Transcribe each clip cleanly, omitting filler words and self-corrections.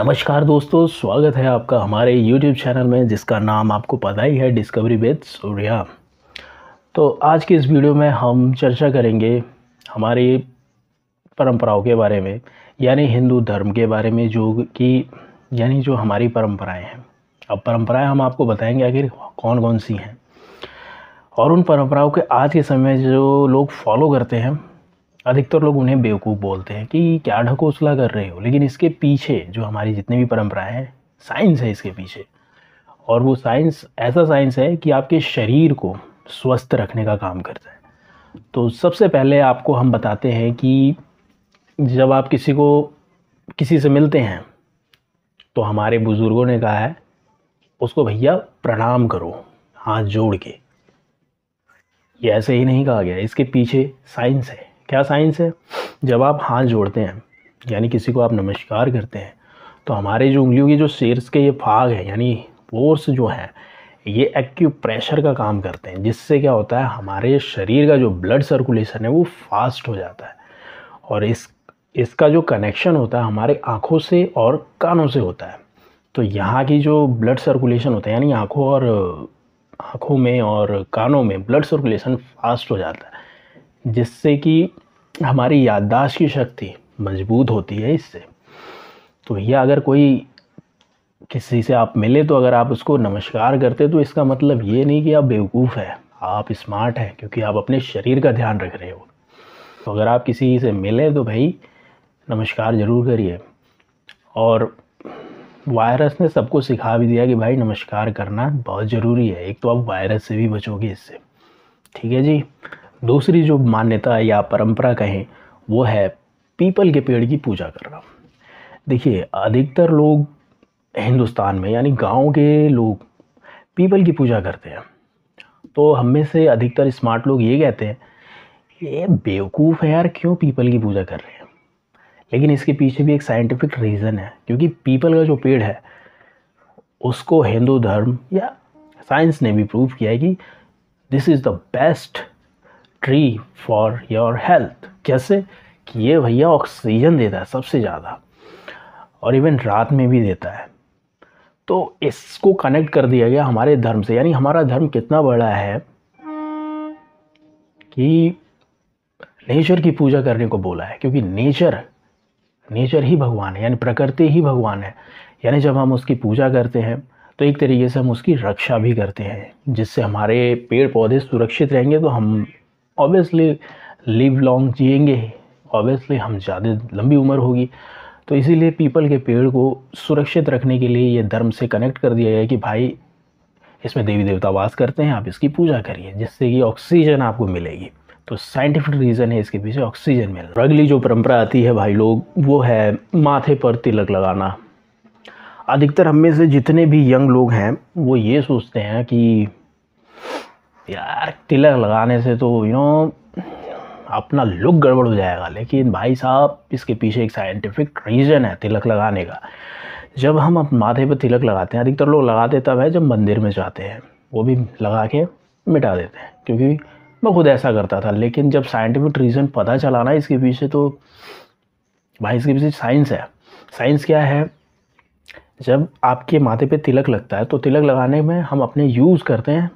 नमस्कार दोस्तों, स्वागत है आपका हमारे YouTube चैनल में जिसका नाम आपको पता ही है, डिस्कवरी विद सूर्या। तो आज की इस वीडियो में हम चर्चा करेंगे हमारी परंपराओं के बारे में, यानी हिंदू धर्म के बारे में, जो हमारी परंपराएं हैं। अब परंपराएं हम आपको बताएंगे आखिर कौन कौन सी हैं, और उन परंपराओं के आज के समय में जो लोग फॉलो करते हैं, अधिकतर लोग उन्हें बेवकूफ़ बोलते हैं कि क्या ढकोसला कर रहे हो। लेकिन इसके पीछे जो हमारी जितनी भी परंपराएं हैं, साइंस है इसके पीछे। और वो साइंस ऐसा साइंस है कि आपके शरीर को स्वस्थ रखने का काम करता है। तो सबसे पहले आपको हम बताते हैं कि जब आप किसी से मिलते हैं तो हमारे बुज़ुर्गों ने कहा है उसको भैया प्रणाम करो हाथ जोड़ के। ये ऐसे ही नहीं कहा गया, इसके पीछे साइंस है। क्या साइंस है? जब आप हाथ जोड़ते हैं यानी किसी को आप नमस्कार करते हैं, तो हमारे जो उंगलियों की जो शीर्ष के ये भाग है यानी पोर्स जो हैं, ये एक्यूप्रेशर का काम करते हैं, जिससे क्या होता है हमारे शरीर का जो ब्लड सर्कुलेशन है वो फास्ट हो जाता है। और इसका जो कनेक्शन होता है हमारे आँखों से और कानों से होता है। तो यहाँ की जो ब्लड सर्कुलेशन होता है यानी आँखों में और कानों में ब्लड सर्कुलेशन फास्ट हो जाता है, जिससे कि हमारी याददाश्त की शक्ति मजबूत होती है इससे। तो भैया अगर किसी से आप मिले तो अगर आप उसको नमस्कार करते तो इसका मतलब ये नहीं कि आप बेवकूफ़ हैं, आप स्मार्ट हैं, क्योंकि आप अपने शरीर का ध्यान रख रहे हो। तो अगर आप किसी से मिले तो भाई नमस्कार ज़रूर करिए। और वायरस ने सबको सिखा भी दिया कि भाई नमस्कार करना बहुत ज़रूरी है। एक तो आप वायरस से भी बचोगे इससे, ठीक है जी। दूसरी जो मान्यता या परंपरा कहें वो है पीपल के पेड़ की पूजा करना। देखिए, अधिकतर लोग हिंदुस्तान में यानी गांव के लोग पीपल की पूजा करते हैं। तो हम में से अधिकतर स्मार्ट लोग ये कहते हैं ये बेवकूफ़ है यार, क्यों पीपल की पूजा कर रहे हैं। लेकिन इसके पीछे भी एक साइंटिफिक रीज़न है, क्योंकि पीपल का जो पेड़ है उसको हिंदू धर्म या साइंस ने भी प्रूव किया है कि this is the best tree for your health. कैसे? कि ये भैया ऑक्सीजन देता है सबसे ज़्यादा, और इवन रात में भी देता है। तो इसको कनेक्ट कर दिया गया हमारे धर्म से। यानी हमारा धर्म कितना बड़ा है कि नेचर की पूजा करने को बोला है, क्योंकि नेचर ही भगवान है, यानी प्रकृति ही भगवान है। यानी जब हम उसकी पूजा करते हैं तो एक तरीके से हम उसकी रक्षा भी करते हैं, जिससे हमारे पेड़ पौधे सुरक्षित रहेंगे। तो हम ऑब्वियसली लिव लॉन्ग जिएंगे, ऑब्वियसली हम ज़्यादा लंबी उम्र होगी। तो इसीलिए पीपल के पेड़ को सुरक्षित रखने के लिए ये धर्म से कनेक्ट कर दिया गया कि भाई इसमें देवी देवता वास करते हैं, आप इसकी पूजा करिए, जिससे कि ऑक्सीजन आपको मिलेगी। तो साइंटिफिक रीज़न है इसके पीछे, ऑक्सीजन मिलना। अगली जो परंपरा आती है भाई लोग, वो है माथे पर तिलक लगाना। अधिकतर हम में से जितने भी यंग लोग हैं वो ये सोचते हैं कि यार तिलक लगाने से तो अपना लुक गड़बड़ हो जाएगा। लेकिन भाई साहब, इसके पीछे एक साइंटिफिक रीज़न है तिलक लगाने का। जब हम अपने माथे पर तिलक लगाते हैं, अधिकतर लोग लगाते तब है जब मंदिर में जाते हैं, वो भी लगा के मिटा देते हैं, क्योंकि मैं खुद ऐसा करता था। लेकिन जब साइंटिफिक रीज़न पता चला ना इसके पीछे, तो भाई इसके पीछे साइंस है। साइंस क्या है? जब आपके माथे पे तिलक लगता है तो तिलक लगाने में हम अपने यूज़ करते हैं,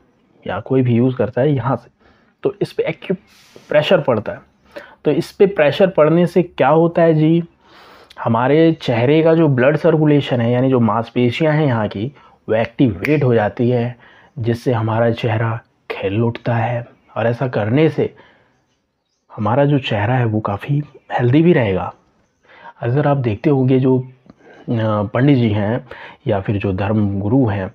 या कोई भी यूज़ करता है यहाँ से, तो इस पे प्रेशर पड़ता है। तो इस पे प्रेशर पड़ने से क्या होता है जी, हमारे चेहरे का जो ब्लड सर्कुलेशन है यानी जो मांसपेशियां हैं यहाँ की, वो एक्टिवेट हो जाती है, जिससे हमारा चेहरा खिल उठता है। और ऐसा करने से हमारा जो चेहरा है वो काफ़ी हेल्दी भी रहेगा। अगर आप देखते होंगे जो पंडित जी हैं या फिर जो धर्म गुरु हैं,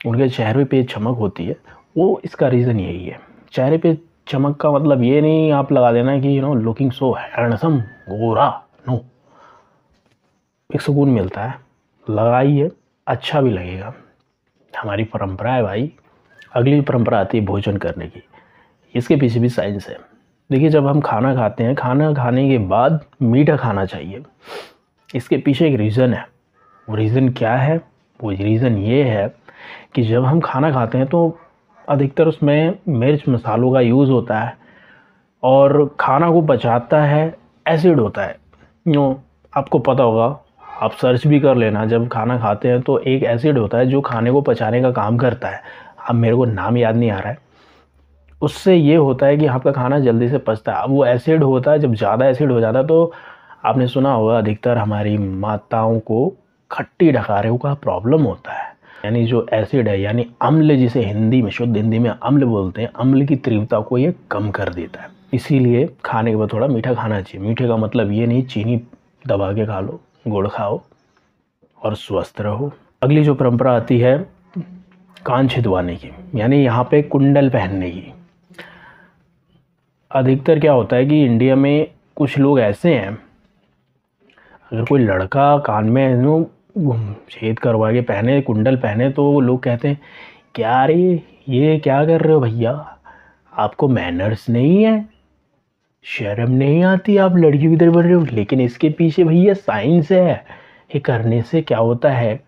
उनके चेहरे पे चमक होती है, वो इसका रीज़न यही है। चेहरे पे चमक का मतलब ये नहीं आप लगा देना कि लुकिंग सो हैंडसम, गोरा, नो। एक सुकून मिलता है, लगाइए, अच्छा भी लगेगा। हमारी परंपरा है भाई। अगली परंपरा आती है भोजन करने की। इसके पीछे भी साइंस है। देखिए, जब हम खाना खाते हैं, खाना खाने के बाद मीठा खाना चाहिए। इसके पीछे एक रीज़न है। वो रीज़न क्या है? वो रीज़न ये है कि जब हम खाना खाते हैं तो अधिकतर उसमें मिर्च मसालों का यूज़ होता है, और खाना को पचाता है एसिड होता है। आपको पता होगा आप सर्च भी कर लेना, जब खाना खाते हैं तो एक एसिड होता है जो खाने को पचाने का काम करता है, अब मेरे को नाम याद नहीं आ रहा है, उससे ये होता है कि आपका खाना जल्दी से पचता है। अब वो एसिड होता है, जब ज़्यादा एसिड हो जाता है तो आपने सुना होगा अधिकतर हमारी माताओं को खट्टी डकारों का प्रॉब्लम होता है। यानी जो एसिड है, यानी अम्ल, जिसे हिंदी में, शुद्ध हिंदी में अम्ल बोलते हैं, अम्ल की तीव्रता को ये कम कर देता है। इसीलिए खाने के बाद थोड़ा मीठा खाना चाहिए। मीठे का मतलब ये नहीं चीनी दबा के खा लो, गुड़ खाओ और स्वस्थ रहो। अगली जो परंपरा आती है कान छिदवाने की, यानी यहाँ पे कुंडल पहनने की। अधिकतर क्या होता है कि इंडिया में कुछ लोग ऐसे हैं, अगर कोई लड़का कान में छेद करवा के पहने, कुंडल पहने, तो लोग कहते हैं क्या रे ये क्या कर रहे हो भैया, आपको मैनर्स नहीं है, शर्म नहीं आती, आप लड़की की तरह बन रहे हो। लेकिन इसके पीछे भैया साइंस है। ये करने से क्या होता है,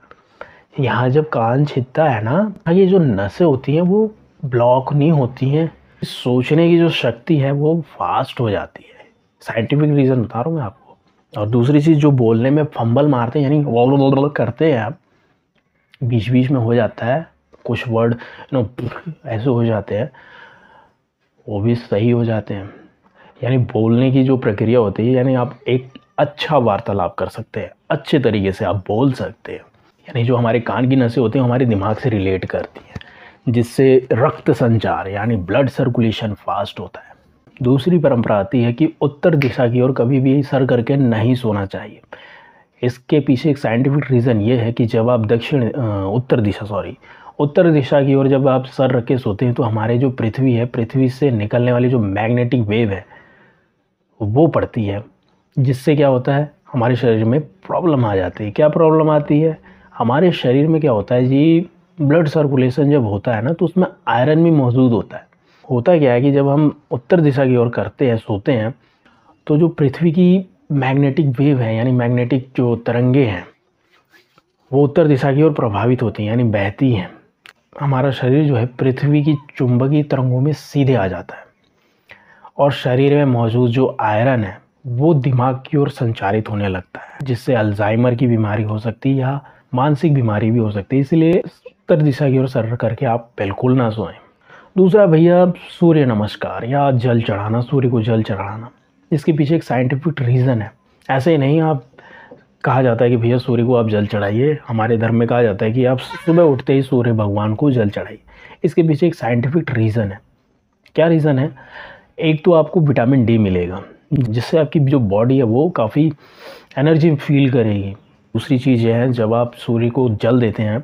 यहाँ जब कान छिदता है ना, ये जो नसें होती हैं वो ब्लॉक नहीं होती हैं, सोचने की जो शक्ति है वो फास्ट हो जाती है। साइंटिफिक रीज़न बता रहा हूँ मैं आपको। और दूसरी चीज़, जो बोलने में फंबल मारते हैं, यानी वॉल करते हैं आप, बीच बीच में हो जाता है कुछ वर्ड ऐसे हो जाते हैं, वो भी सही हो जाते हैं। यानी बोलने की जो प्रक्रिया होती है, यानी आप एक अच्छा वार्तालाप कर सकते हैं, अच्छे तरीके से आप बोल सकते हैं। यानी जो हमारे कान की नसें होती हैं हमारे दिमाग से रिलेट करती हैं, जिससे रक्त संचार यानी ब्लड सर्कुलेशन फास्ट होता है। दूसरी परंपरा आती है कि उत्तर दिशा की ओर कभी भी सर करके नहीं सोना चाहिए। इसके पीछे एक साइंटिफिक रीज़न ये है कि जब आप उत्तर दिशा की ओर जब आप सर रख के सोते हैं तो हमारे जो पृथ्वी है, पृथ्वी से निकलने वाली जो मैग्नेटिक वेव है वो पड़ती है, जिससे क्या होता है हमारे शरीर में प्रॉब्लम आ जाती है। क्या प्रॉब्लम आती है, हमारे शरीर में क्या होता है जी, ब्लड सर्कुलेशन जब होता है ना तो उसमें आयरन भी मौजूद होता है। होता क्या है कि जब हम उत्तर दिशा की ओर करते हैं, सोते हैं, तो जो पृथ्वी की मैग्नेटिक वेव है, यानी मैग्नेटिक जो तरंगे हैं, वो उत्तर दिशा की ओर प्रभावित होती हैं, यानी बहती हैं। हमारा शरीर जो है पृथ्वी की चुंबकीय तरंगों में सीधे आ जाता है और शरीर में मौजूद जो आयरन है वो दिमाग की ओर संचारित होने लगता है, जिससे अल्जाइमर की बीमारी हो सकती है या मानसिक बीमारी भी हो सकती है। इसलिए उत्तर दिशा की ओर सर करके आप बिल्कुल ना सोएं। दूसरा भैया सूर्य नमस्कार या जल चढ़ाना, सूर्य को जल चढ़ाना। इसके पीछे एक साइंटिफिक रीज़न है। ऐसे ही नहीं आप कहा जाता है कि भैया सूर्य को आप जल चढ़ाइए, हमारे धर्म में कहा जाता है कि आप सुबह उठते ही सूर्य भगवान को जल चढ़ाइए। इसके पीछे एक साइंटिफिक रीज़न है। क्या रीज़न है, एक तो आपको विटामिन डी मिलेगा, जिससे आपकी जो बॉडी है वो काफ़ी एनर्जी फील करेगी। दूसरी चीज़ यह है, जब आप सूर्य को जल देते हैं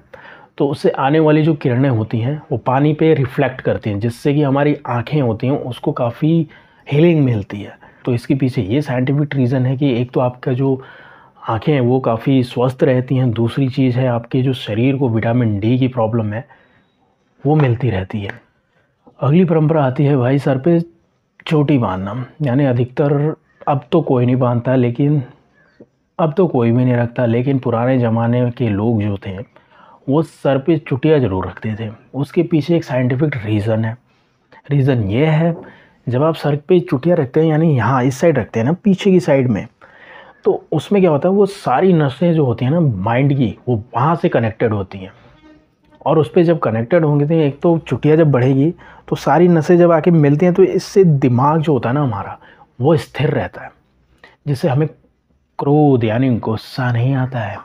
तो उससे आने वाली जो किरणें होती हैं वो पानी पे रिफ्लेक्ट करती हैं, जिससे कि हमारी आँखें होती हैं उसको काफ़ी हीलिंग मिलती है। तो इसके पीछे ये साइंटिफिक रीज़न है कि एक तो आपका जो आँखें हैं वो काफ़ी स्वस्थ रहती हैं, दूसरी चीज़ है आपके जो शरीर को विटामिन डी की प्रॉब्लम है वो मिलती रहती है। अगली परंपरा आती है भाई सर पे चोटी बांधना। यानी अधिकतर अब तो कोई नहीं बांधता, लेकिन अब तो कोई भी नहीं रखता, लेकिन पुराने ज़माने के लोग जो थे वो सर पे चुटिया ज़रूर रखते थे। उसके पीछे एक साइंटिफिक रीज़न है। रीज़न ये है, जब आप सर पे चुटिया रखते हैं, यानी यहाँ इस साइड रखते हैं ना, पीछे की साइड में, तो उसमें क्या होता है वो सारी नसें जो होती हैं ना माइंड की, वो वहाँ से कनेक्टेड होती हैं। और उस पर जब कनेक्टेड होंगे तो एक तो चुटिया जब बढ़ेगी तो सारी नसें जब आके मिलती हैं तो इससे दिमाग जो होता है ना हमारा वो स्थिर रहता है, जिससे हमें क्रोध यानी गुस्सा नहीं आता है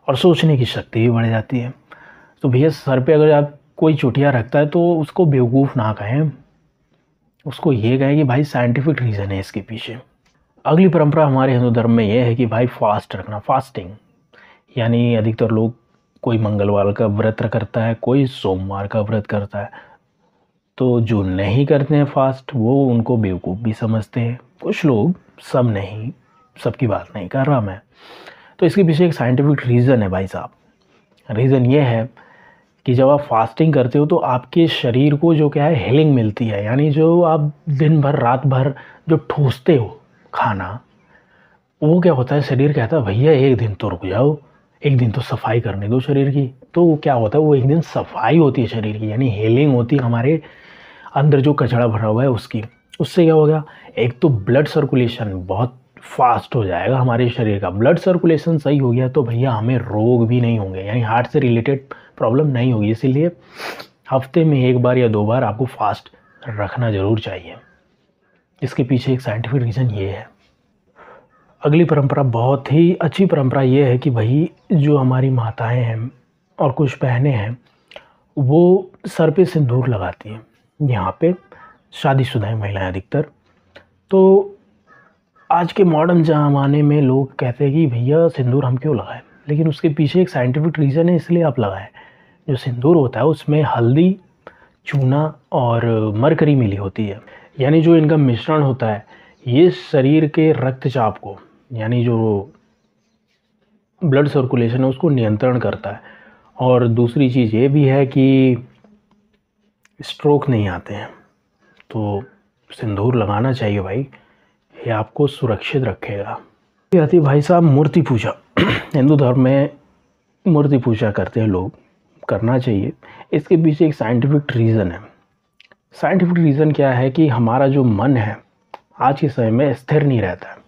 और सोचने की शक्ति भी बढ़ जाती है। तो भैया सर पे अगर आप कोई चुटिया रखता है तो उसको बेवकूफ़ ना कहें, उसको ये कहें कि भाई साइंटिफिक रीज़न है इसके पीछे। अगली परंपरा हमारे हिंदू धर्म में यह है कि भाई फास्ट रखना, फास्टिंग। यानी अधिकतर लोग, कोई मंगलवार का व्रत करता है, कोई सोमवार का व्रत करता है, तो जो नहीं करते हैं फास्ट वो उनको बेवकूफ़ भी समझते हैं कुछ लोग, सब नहीं, सबकी बात नहीं कर रहा मैं। तो इसके पीछे एक साइंटिफिक रीज़न है भाई साहब। रीज़न ये है कि जब आप फास्टिंग करते हो तो आपके शरीर को जो क्या है हीलिंग मिलती है। यानी जो आप दिन भर रात भर जो ठूसते हो खाना, वो क्या होता है, शरीर कहता है भैया एक दिन तो रुक जाओ, एक दिन तो सफाई करने दो शरीर की। तो क्या होता है, वो एक दिन सफाई होती है शरीर की, यानी हीलिंग होती है हमारे अंदर जो कचरा भरा हुआ है उसकी। उससे क्या होगा, एक तो ब्लड सर्कुलेशन बहुत फास्ट हो जाएगा हमारे शरीर का। ब्लड सर्कुलेशन सही हो गया तो भैया हमें रोग भी नहीं होंगे, यानी हार्ट से रिलेटेड प्रॉब्लम नहीं होगी। इसीलिए हफ्ते में 1 बार या 2 बार आपको फास्ट रखना ज़रूर चाहिए। इसके पीछे एक साइंटिफिक रीज़न ये है। अगली परंपरा बहुत ही अच्छी परंपरा ये है कि भाई जो हमारी माताएं हैं और कुछ बहनें हैं वो सर पे सिंदूर लगाती हैं। यहाँ पे शादीशुदा महिलाएं अधिकतर। तो आज के मॉडर्न ज़माने में लोग कहते हैं कि भैया सिंदूर हम क्यों लगाएं, लेकिन उसके पीछे एक साइंटिफिक रीज़न है, इसलिए आप लगाएं। जो सिंदूर होता है उसमें हल्दी, चूना और मरकरी मिली होती है, यानी जो इनका मिश्रण होता है ये शरीर के रक्तचाप को, यानी जो ब्लड सर्कुलेशन है उसको नियंत्रण करता है। और दूसरी चीज़ ये भी है कि स्ट्रोक नहीं आते हैं। तो सिंदूर लगाना चाहिए भाई, ये आपको सुरक्षित रखेगा। ये आती है भाई साहब मूर्ति पूजा। हिंदू धर्म में मूर्ति पूजा करते हैं लोग, करना चाहिए। इसके पीछे एक साइंटिफिक रीज़न है। साइंटिफिक रीज़न क्या है कि हमारा जो मन है आज के समय में स्थिर नहीं रहता है।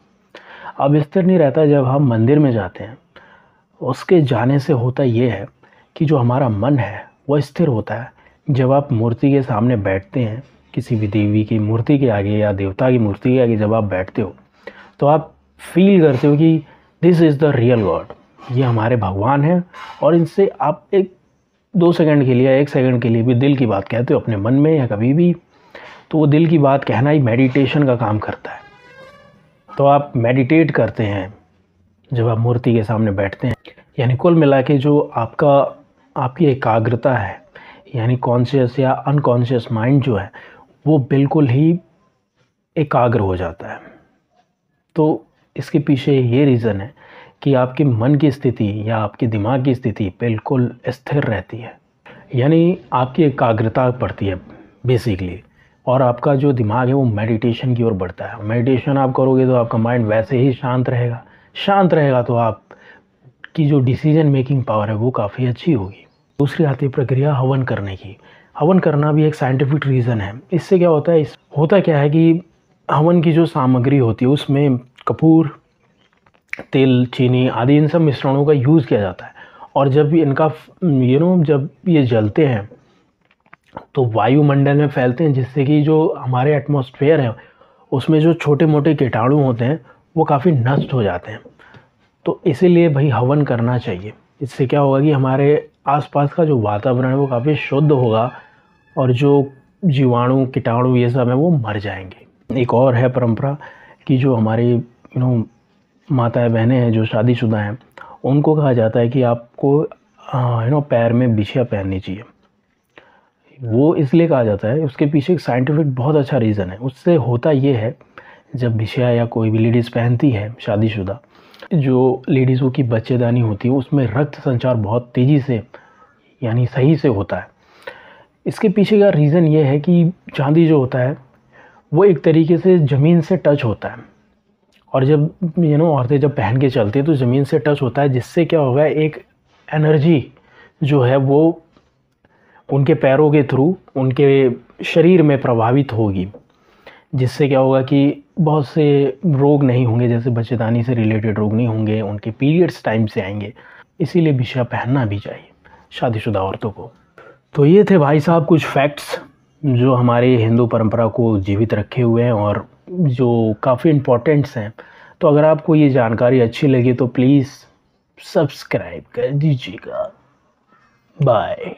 अब स्थिर नहीं रहता है जब हम मंदिर में जाते हैं, उसके जाने से होता ये है कि जो हमारा मन है वो स्थिर होता है। जब आप मूर्ति के सामने बैठते हैं, किसी भी देवी की मूर्ति के आगे या देवता की मूर्ति के आगे जब आप बैठते हो तो आप फील करते हो कि this is the real God, ये हमारे भगवान हैं। और इनसे आप 1-2 सेकंड के लिए, 1 सेकंड के लिए भी दिल की बात कहते हो अपने मन में या कभी भी, तो वो दिल की बात कहना ही मेडिटेशन का काम करता है। तो आप मेडिटेट करते हैं जब आप मूर्ति के सामने बैठते हैं। यानी कुल मिला के जो आपकी एकाग्रता है, यानी कॉन्शियस या अनकॉन्शियस माइंड जो है वो बिल्कुल ही एकाग्र हो जाता है। तो इसके पीछे ये रीज़न है कि आपके मन की स्थिति या आपके दिमाग की स्थिति बिल्कुल स्थिर रहती है, यानी आपकी एकाग्रता बढ़ती है बेसिकली। और आपका जो दिमाग है वो मेडिटेशन की ओर बढ़ता है। मेडिटेशन आप करोगे तो आपका माइंड वैसे ही शांत रहेगा। शांत रहेगा तो आपकी जो डिसीजन मेकिंग पावर है वो काफ़ी अच्छी होगी। दूसरी आती है प्रक्रिया हवन करने की। हवन करना भी एक साइंटिफिक रीज़न है। इससे क्या होता है, होता क्या है कि हवन की जो सामग्री होती है उसमें कपूर, तिल, चीनी आदि इन सब मिश्रणों का यूज़ किया जाता है। और जब इनका जब ये जलते हैं तो वायुमंडल में फैलते हैं, जिससे कि जो हमारे एटमॉस्फेयर है उसमें जो छोटे मोटे कीटाणु होते हैं वो काफ़ी नष्ट हो जाते हैं। तो इसीलिए भाई हवन करना चाहिए। इससे क्या होगा कि हमारे आसपास का जो वातावरण है वो काफ़ी शुद्ध होगा और जो जीवाणु, कीटाणु ये सब है वो मर जाएंगे। एक और है परंपरा कि जो हमारी माताएं बहनें हैं जो शादीशुदा हैं, उनको कहा जाता है कि आपको पैर में बिछिया पहननी चाहिए। वो इसलिए कहा जाता है, उसके पीछे एक साइंटिफिक बहुत अच्छा रीज़न है। उससे होता ये है, जब बिछिया या कोई भी लेडीज़ पहनती है शादीशुदा, जो लेडीज़ों की बच्चेदानी होती है उसमें रक्त संचार बहुत तेज़ी से यानी सही से होता है। इसके पीछे का रीज़न ये है कि चांदी जो होता है वो एक तरीके से ज़मीन से टच होता है। और जब औरतें जब पहन के चलती हैं तो ज़मीन से टच होता है, जिससे क्या होगा, एक एनर्जी जो है वो उनके पैरों के थ्रू उनके शरीर में प्रभावित होगी, जिससे क्या होगा कि बहुत से रोग नहीं होंगे, जैसे बच्चेदानी से रिलेटेड रोग नहीं होंगे, उनके पीरियड्स टाइम से आएंगे। इसीलिए बिछिया पहनना भी चाहिए शादीशुदा औरतों को। तो ये थे भाई साहब कुछ फैक्ट्स जो हमारे हिंदू परंपरा को जीवित रखे हुए हैं और जो काफ़ी इम्पोर्टेंट्स हैं। तो अगर आपको ये जानकारी अच्छी लगी तो प्लीज़ सब्सक्राइब कर दीजिएगा। बाय।